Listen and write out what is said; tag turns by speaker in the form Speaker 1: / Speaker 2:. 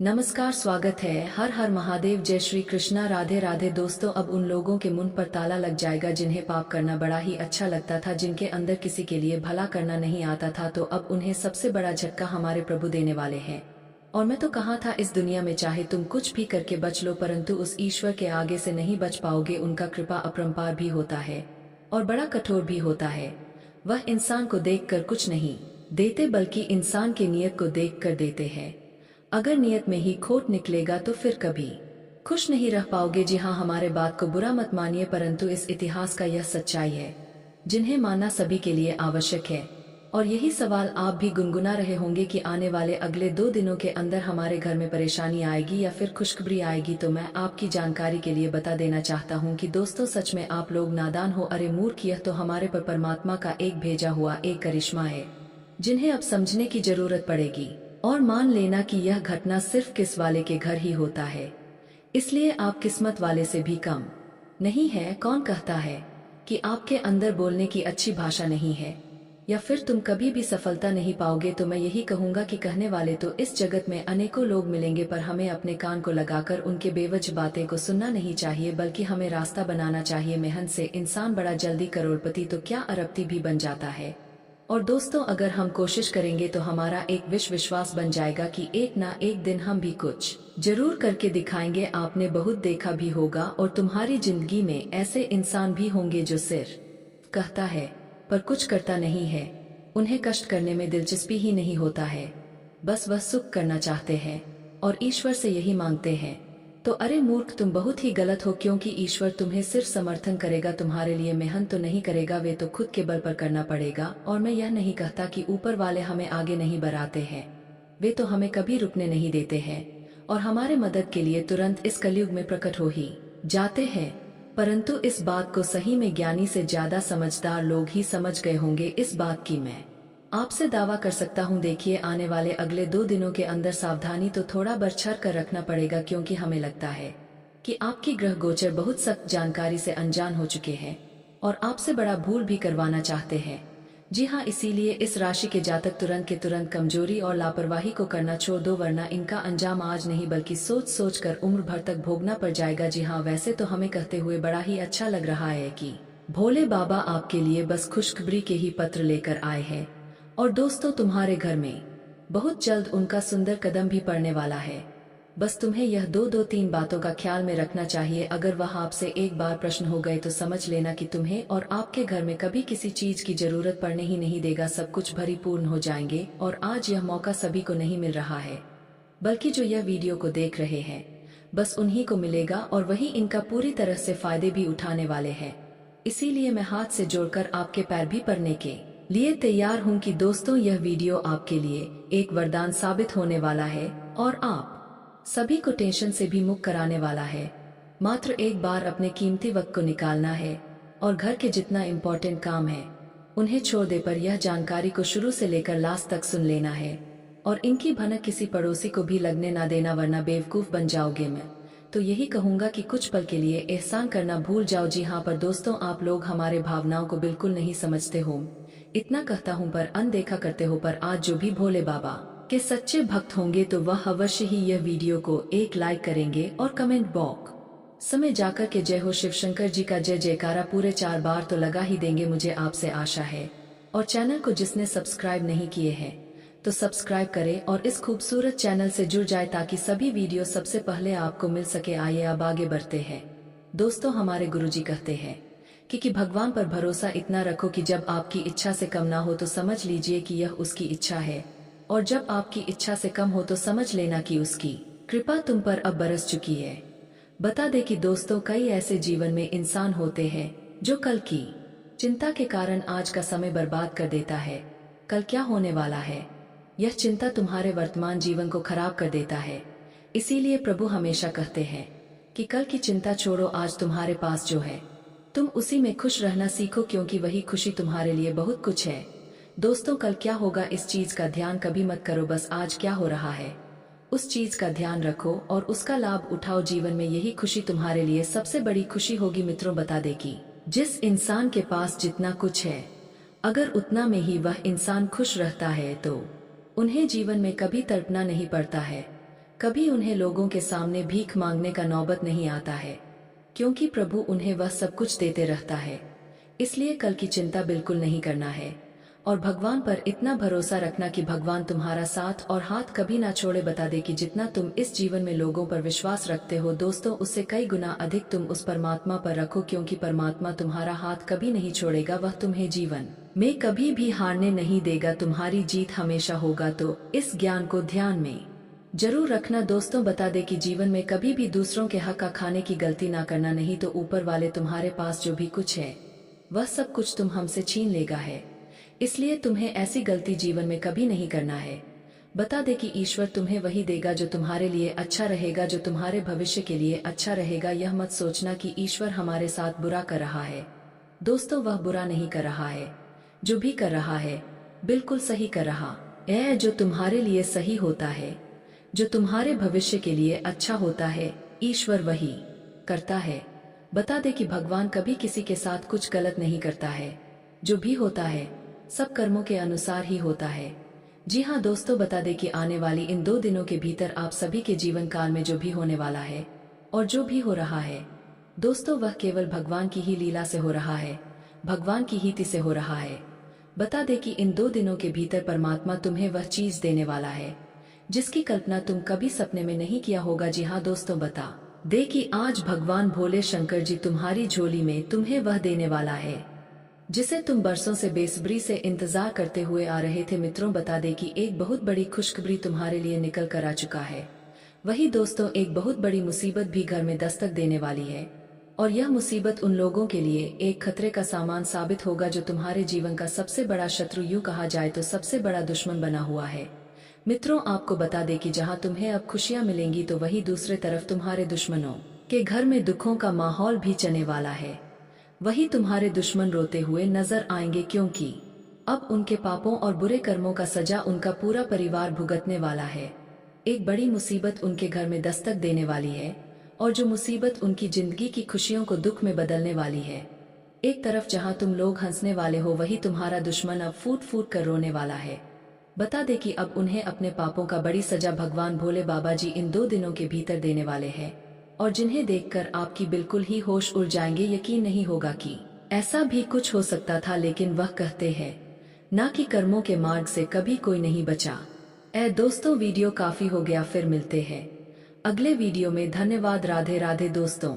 Speaker 1: नमस्कार, स्वागत है। हर हर महादेव, जय श्री कृष्णा, राधे राधे। दोस्तों, अब उन लोगों के मुंह पर ताला लग जाएगा जिन्हें पाप करना बड़ा ही अच्छा लगता था, जिनके अंदर किसी के लिए भला करना नहीं आता था, तो अब उन्हें सबसे बड़ा झटका हमारे प्रभु देने वाले हैं। और मैं तो कहा था, इस दुनिया में चाहे तुम कुछ भी करके बच लो, परंतु उस ईश्वर के आगे से नहीं बच पाओगे। उनका कृपा अपरंपार भी होता है और बड़ा कठोर भी होता है। वह इंसान को देखकर कुछ नहीं देते, बल्कि इंसान की नीयत को देखकर देते हैं। अगर नियत में ही खोट निकलेगा तो फिर कभी खुश नहीं रह पाओगे। जी हाँ, हमारे बात को बुरा मत मानिए, परंतु इस इतिहास का यह सच्चाई है जिन्हें मानना सभी के लिए आवश्यक है। और यही सवाल आप भी गुनगुना रहे होंगे कि आने वाले अगले 2 दिनों के अंदर हमारे घर में परेशानी आएगी या फिर खुशखबरी आएगी। तो मैं आपकी जानकारी के लिए बता देना चाहता हूँ कि दोस्तों, सच में आप लोग नादान हो। अरे मूर्ख, यह तो हमारे पर परमात्मा का एक भेजा हुआ एक करिश्मा है जिन्हें अब समझने की जरूरत पड़ेगी। और मान लेना कि यह घटना सिर्फ किस वाले के घर ही होता है, इसलिए आप किस्मत वाले से भी कम नहीं है। कौन कहता है कि आपके अंदर बोलने की अच्छी भाषा नहीं है या फिर तुम कभी भी सफलता नहीं पाओगे? तो मैं यही कहूंगा कि कहने वाले तो इस जगत में अनेकों लोग मिलेंगे, पर हमें अपने कान को लगाकर उनके बेवजह बातें को सुनना नहीं चाहिए, बल्कि हमें रास्ता बनाना चाहिए। मेहनत से इंसान बड़ा जल्दी करोड़पति तो क्या अरबपति भी बन जाता है। और दोस्तों, अगर हम कोशिश करेंगे तो हमारा एक विश्वास बन जाएगा कि एक ना एक दिन हम भी कुछ जरूर करके दिखाएंगे। आपने बहुत देखा भी होगा और तुम्हारी जिंदगी में ऐसे इंसान भी होंगे जो सिर्फ कहता है पर कुछ करता नहीं है। उन्हें कष्ट करने में दिलचस्पी ही नहीं होता है, बस वह सुख करना चाहते हैं और ईश्वर से यही मांगते हैं। तो अरे मूर्ख, तुम बहुत ही गलत हो, क्योंकि ईश्वर तुम्हें सिर्फ समर्थन करेगा, तुम्हारे लिए मेहनत तो नहीं करेगा। वे तो खुद के बल पर करना पड़ेगा। और मैं यह नहीं कहता कि ऊपर वाले हमें आगे नहीं बढ़ाते हैं, वे तो हमें कभी रुकने नहीं देते हैं और हमारे मदद के लिए तुरंत इस कलयुग में प्रकट हो ही जाते हैं। परंतु इस बात को सही में ज्ञानी से ज्यादा समझदार लोग ही समझ गए होंगे। इस बात की मैं आपसे दावा कर सकता हूँ। देखिए, आने वाले अगले 2 दिनों के अंदर सावधानी तो थोड़ा बरछर कर रखना पड़ेगा, क्योंकि हमें लगता है कि आपकी ग्रह गोचर बहुत सख्त जानकारी से अनजान हो चुके हैं और आपसे बड़ा भूल भी करवाना चाहते हैं। जी हाँ, इसीलिए इस राशि के जातक तुरंत के तुरंत कमजोरी और लापरवाही को करना छोड़ दो, वरना इनका अंजाम आज नहीं बल्कि सोच सोच कर उम्र भर तक भोगना पड़ जाएगा। जी हाँ, वैसे तो हमें कहते हुए बड़ा ही अच्छा लग रहा है कि भोले बाबा आपके लिए बस खुशखबरी के ही पत्र लेकर आए हैं। और दोस्तों, तुम्हारे घर में बहुत जल्द उनका सुंदर कदम भी पड़ने वाला है। बस तुम्हें यह दो तीन बातों का ख्याल में रखना चाहिए। अगर वह आपसे एक बार प्रश्न हो गए तो समझ लेना कि तुम्हें और आपके घर में कभी किसी चीज की जरूरत पड़ने ही नहीं देगा। सब कुछ भरीपूर्ण हो जाएंगे और आज यह मौका सभी को नहीं मिल रहा है, बल्कि जो यह वीडियो को देख रहे हैं बस उन्हीं को मिलेगा और वही इनका पूरी तरह से फायदे भी उठाने वाले हैं। इसीलिए मैं हाथ से जोड़कर आपके पैर भी पड़ने के लिए तैयार हूँ कि दोस्तों, यह वीडियो आपके लिए एक वरदान साबित होने वाला है और आप सभी को टेंशन से भी मुक्त कराने वाला है। मात्र एक बार अपने कीमती वक्त को निकालना है और घर के जितना इम्पोर्टेंट काम है उन्हें छोड़ दे, पर यह जानकारी को शुरू से लेकर लास्ट तक सुन लेना है और इनकी भनक किसी पड़ोसी को भी लगने ना देना, वरना बेवकूफ बन जाओगे। मैं तो यही कहूंगा कि कुछ पल के लिए एहसान करना भूल जाओ। जी हाँ, पर दोस्तों, आप लोग हमारे भावनाओं को बिल्कुल नहीं समझते हो। इतना कहता हूँ पर अनदेखा करते हो। पर आज जो भी भोले बाबा के सच्चे भक्त होंगे तो वह अवश्य ही यह वीडियो को एक लाइक करेंगे और कमेंट बॉक्स समय जाकर के जय हो शिव शंकर जी का जय जयकारा पूरे 4 बार तो लगा ही देंगे, मुझे आपसे आशा है। और चैनल को जिसने सब्सक्राइब नहीं किए हैं तो सब्सक्राइब करें और इस खूबसूरत चैनल से जुड़ जाए ताकि सभी वीडियो सबसे पहले आपको मिल सके। आइए अब आगे बढ़ते हैं। दोस्तों, हमारे गुरुजी कहते हैं कि भगवान पर भरोसा इतना रखो कि जब आपकी इच्छा से कम ना हो तो समझ लीजिए कि यह उसकी इच्छा है, और जब आपकी इच्छा से कम हो तो समझ लेना कि उसकी कृपा तुम पर अब बरस चुकी है। बता दे कि दोस्तों, कई ऐसे जीवन में इंसान होते हैं जो कल की चिंता के कारण आज का समय बर्बाद कर देता है। कल क्या होने वाला है, यह चिंता तुम्हारे वर्तमान जीवन को खराब कर देता है। इसीलिए प्रभु हमेशा कहते हैं कि कल की चिंता छोड़ो, आज तुम्हारे पास जो है तुम उसी में खुश रहना सीखो, क्योंकि वही खुशी तुम्हारे लिए बहुत कुछ है। दोस्तों, कल क्या होगा इस चीज का ध्यान कभी मत करो, बस आज क्या हो रहा है उस चीज का ध्यान रखो और उसका लाभ उठाओ। जीवन में यही खुशी तुम्हारे लिए सबसे बड़ी खुशी होगी। मित्रों, बता दे कि जिस इंसान के पास जितना कुछ है, अगर उतना में ही वह इंसान खुश रहता है तो उन्हें जीवन में कभी तड़पना नहीं पड़ता है। कभी उन्हें लोगों के सामने भीख मांगने का नौबत नहीं आता है, क्योंकि प्रभु उन्हें वह सब कुछ देते रहता है। इसलिए कल की चिंता बिल्कुल नहीं करना है और भगवान पर इतना भरोसा रखना कि भगवान तुम्हारा साथ और हाथ कभी ना छोड़े। बता दे कि जितना तुम इस जीवन में लोगों पर विश्वास रखते हो दोस्तों, उससे कई गुना अधिक तुम उस परमात्मा पर रखो, क्योंकि परमात्मा तुम्हारा हाथ कभी नहीं छोड़ेगा। वह तुम्हें जीवन में कभी भी हारने नहीं देगा, तुम्हारी जीत हमेशा होगा। तो इस ज्ञान को ध्यान में जरूर रखना दोस्तों। बता दे कि जीवन में कभी भी दूसरों के हक का खाने की गलती ना करना, नहीं तो ऊपर वाले तुम्हारे पास जो भी कुछ है वह सब कुछ तुम हमसे छीन लेगा है। इसलिए तुम्हें ऐसी गलती जीवन में कभी नहीं करना है। बता दे कि ईश्वर तुम्हें वही देगा जो तुम्हारे लिए अच्छा रहेगा, जो तुम्हारे भविष्य के लिए अच्छा रहेगा। यह मत सोचना कि ईश्वर हमारे साथ बुरा कर रहा है दोस्तों, वह बुरा नहीं कर रहा है। जो भी कर रहा है बिल्कुल सही कर रहा है। जो तुम्हारे लिए सही होता है, जो तुम्हारे भविष्य के लिए अच्छा होता है, ईश्वर वही करता है। बता दे कि भगवान कभी किसी के साथ कुछ गलत नहीं करता है। जो भी होता है सब कर्मों के अनुसार ही होता है। जी हाँ दोस्तों, बता दे कि आने वाली इन 2 दिनों के भीतर आप सभी के जीवन काल में जो भी होने वाला है और जो भी हो रहा है दोस्तों, वह केवल भगवान की ही लीला से हो रहा है, भगवान की ही ती से हो रहा है। बता दे कि इन 2 दिनों के भीतर परमात्मा तुम्हें वह चीज देने वाला है जिसकी कल्पना तुम कभी सपने में नहीं किया होगा। जी हाँ दोस्तों, बता दे कि आज भगवान भोले शंकर जी तुम्हारी झोली में तुम्हें वह देने वाला है जिसे तुम बरसों से बेसब्री से इंतजार करते हुए आ रहे थे। मित्रों, बता दे कि एक बहुत बड़ी खुशखबरी तुम्हारे लिए निकल कर आ चुका है। वही दोस्तों, एक बहुत बड़ी मुसीबत भी घर में दस्तक देने वाली है और यह मुसीबत उन लोगों के लिए एक खतरे का सामान साबित होगा जो तुम्हारे जीवन का सबसे बड़ा शत्रु, यूं कहा जाए तो सबसे बड़ा दुश्मन बना हुआ है। मित्रों, आपको बता दे कि जहां तुम्हें अब खुशियां मिलेंगी तो वही दूसरे तरफ तुम्हारे दुश्मनों के घर में दुखों का माहौल भी चलने वाला है। वही तुम्हारे दुश्मन रोते हुए नजर आएंगे, क्योंकि अब उनके पापों और बुरे कर्मों का सजा उनका पूरा परिवार भुगतने वाला है। एक बड़ी मुसीबत उनके घर में दस्तक देने वाली है और जो मुसीबत उनकी जिंदगी की खुशियों को दुख में बदलने वाली है। एक तरफ जहां तुम लोग हंसने वाले हो, वही तुम्हारा दुश्मन अब फूट फूट कर रोने वाला है। बता दे कि अब उन्हें अपने पापों का बड़ी सजा भगवान भोले बाबा जी इन 2 दिनों के भीतर देने वाले हैं और जिन्हें देखकर आपकी बिल्कुल ही होश उड़ जाएंगे। यकीन नहीं होगा कि ऐसा भी कुछ हो सकता था, लेकिन वह कहते हैं ना कि कर्मों के मार्ग से कभी कोई नहीं बचा। दोस्तों, वीडियो काफी हो गया, फिर मिलते हैं अगले वीडियो में। धन्यवाद। राधे राधे दोस्तों।